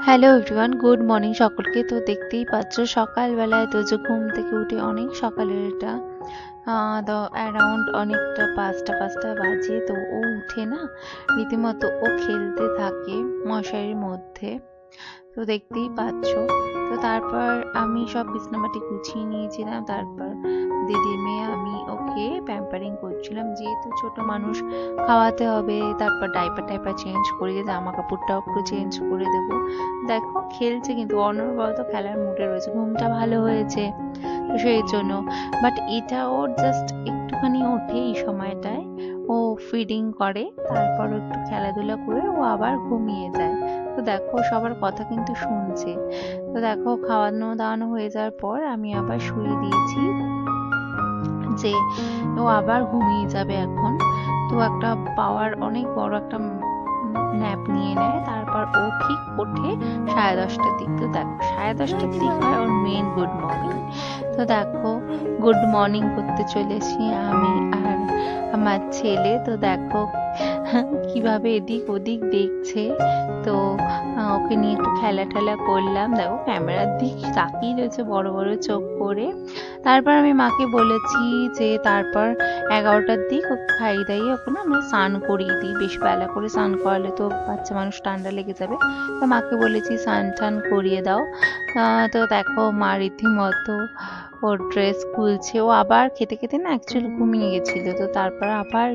Hello everyone, good morning সকলকে। তো দেখতেই পাচ্ছ সকালবেলায় তো যে ঘুম থেকে উঠে অনেক সকালের এটা তো অ্যারাউন্ড অনেকটা পাঁচটা বাজে। তো ও উঠে না রীতিমতো ও খেলতে থাকে মশারির মধ্যে। তো দেখতেই পাচ্ছ। তো তারপর আমি সব বিছানাবাটি গুছিয়ে নিয়েছিলাম। তারপর দিদির মেয়ে আমি ওকে প্যাম্পারিং করছিলাম, যেহেতু ছোট মানুষ খাওয়াতে হবে। তারপর ডাইপার চেঞ্জ করে জামা কাপড়টাও একটু চেঞ্জ করে দেবো। দেখো খেলছে, কিন্তু অনবরত খেলার মুডে রয়েছে, ঘুমটা ভালো হয়েছে তো সেই জন্য। বাট এটা ওর জাস্ট একটুখানি ওঠে এই সময়টায়, ও ফিডিং করে, তারপর একটু খেলাধুলা করে ও আবার ঘুমিয়ে যায়। তো দেখো সবার কথা কিন্তু শুনছে। তো দেখো খাওয়ানো দাওয়ানো হয়ে যাওয়ার পর আমি আবার শুয়ে দিয়েছি, যে ও আবার ঘুমিয়ে যাবে এখন। তো একটা পাওয়ার অনেক বড় একটা ন্যাপ নিয়ে নেয়। তারপর ও ঠিক ওঠে 10:30টার দিক। তো দেখো 10:30টার দিক হয় ওর মেন গুড মর্নিং। তো দেখো গুড মর্নিং করতে চলেছি আমি আর আমার ছেলে। তো দেখো কিভাবে এদিক ওদিক দেখছে। তো ওকে নিয়ে একটু খেলা টেলা করলাম। দেখো ক্যামেরার দিক তাকিয়ে রয়েছে বড় বড় চোখ করে। তারপর আমি মাকে বলেছি যে তারপর 11টার দিক ওকে খাইয়ে দাইয়ে ওকে না আমরা স্নান করিয়ে দিই। বেশ বেলা করে স্নান করালে তো বাচ্চা মানুষ ঠান্ডা লেগে যাবে। তো মাকে বলেছি স্নান টান করিয়ে দাও। তো দেখো মা রীতিমতো ওর ড্রেস খুলছে। ও আবার খেতে খেতে না অ্যাকচুয়ালি ঘুমিয়ে গেছিল। তো তারপর আবার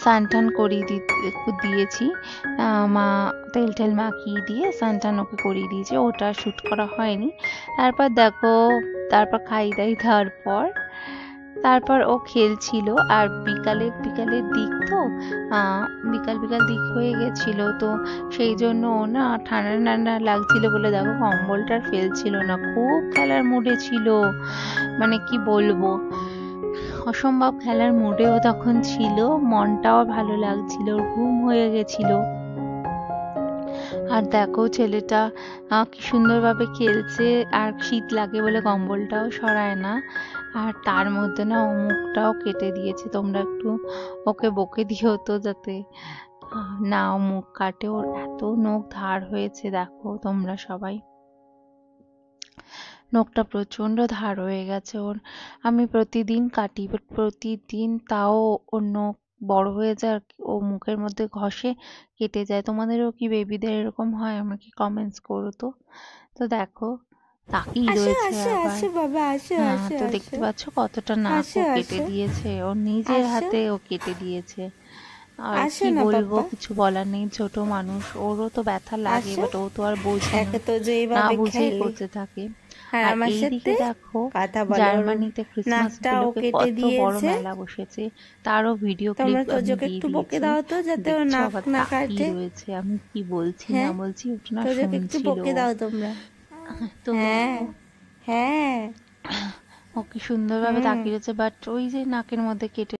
স্নান টান করিয়ে দিয়েছি। মা তেল টেল মাখিয়ে দিয়ে স্নান টান ওকে করিয়ে দিয়েছে, ওটা শ্যুট করা হয়নি। তারপর দেখো তারপর খাই দাই দেওয়ার পর তারপর ও খেলছিল। আর বিকালের দিক তো বিকাল দিক হয়ে গেছিল। তো সেই জন্য ও না ঠান্ডা ঠান্ডা লাগছিল বলে দেখো কম্বলটা ফেলছিল না, খুব খেলার মুডে ছিল। মানে কি বলবো, অসম্ভব খেলার মুডেও তখন ছিল, মনটাও ভালো লাগছিল, ঘুম হয়ে গেছিল। আর দেখো ছেলেটা কি সুন্দরভাবে খেলছে, আর শীত লাগে বলে কম্বলটাও সরায় না। আর তার মধ্যে না ও মুখটাও কেটে দিয়েছে। তোমরা একটু ওকে বকে দিও তো, যাতে না ও মুখ কাটে। ওর এত নখ ধার হয়েছে দেখো তোমরা সবাই, নখটা প্রচন্ড ধার হয়ে গেছে ওর। আমি প্রতিদিন কাটি, বাট প্রতিদিন তাও ওর নখ বড় হয়ে যায় আর ও মুখের মধ্যে ঘষে কেটে যায়। তোমাদেরও কি বেবিদের এরকম হয়? আমাকে কমেন্টস করো তো। তো দেখো তাকিয়ে আসো রয়েছে আসো আবার। আসো বাবা, আসো হ্যাঁ, আসো তো আসো দেখতে পাচ্ছ কতটা নাক আসো ও কেটে আসো দিয়েছে, ওর নিজের আসো হাতে ও কেটে দিয়েছে। আর আসো কি না বলবো, পাপ্পা, কিছু বলার নেই, ছোট মানুষ, ওরও তো ব্যথা লাগে, আসো। বাট ও তো আর বোঝে না, একে তো না যেইভাবে বুঝেই খেলে করতে থাকে। আর আর আমার এইদিকে সাথে দেখো কথা বলো, ওর জার্মানিতে ক্রিসমাস নাকটা ও উপলক্ষে কেটে কত বড় দিয়েছে। মেলা বসেছে, তারও ভিডিও ক্লিপ তোমরা আমি তোজোকে দিয়ে একটু বকে দিয়েছি। দাও তো, যাতে ও দেখছো নাক আবার না তাকিয়ে কাটে। রয়েছে আমি কি বলছি না হ্যাঁ, বলছি, ওটা না তোজোকে একটু শুনছিল। বকে দাও তোমরা। তো হ্যাঁ, দেখো হ্যাঁ। ও কি সুন্দরভাবে হুম। তাকিয়ে রয়েছে, বাট ওই যে নাকের মধ্যে কেটে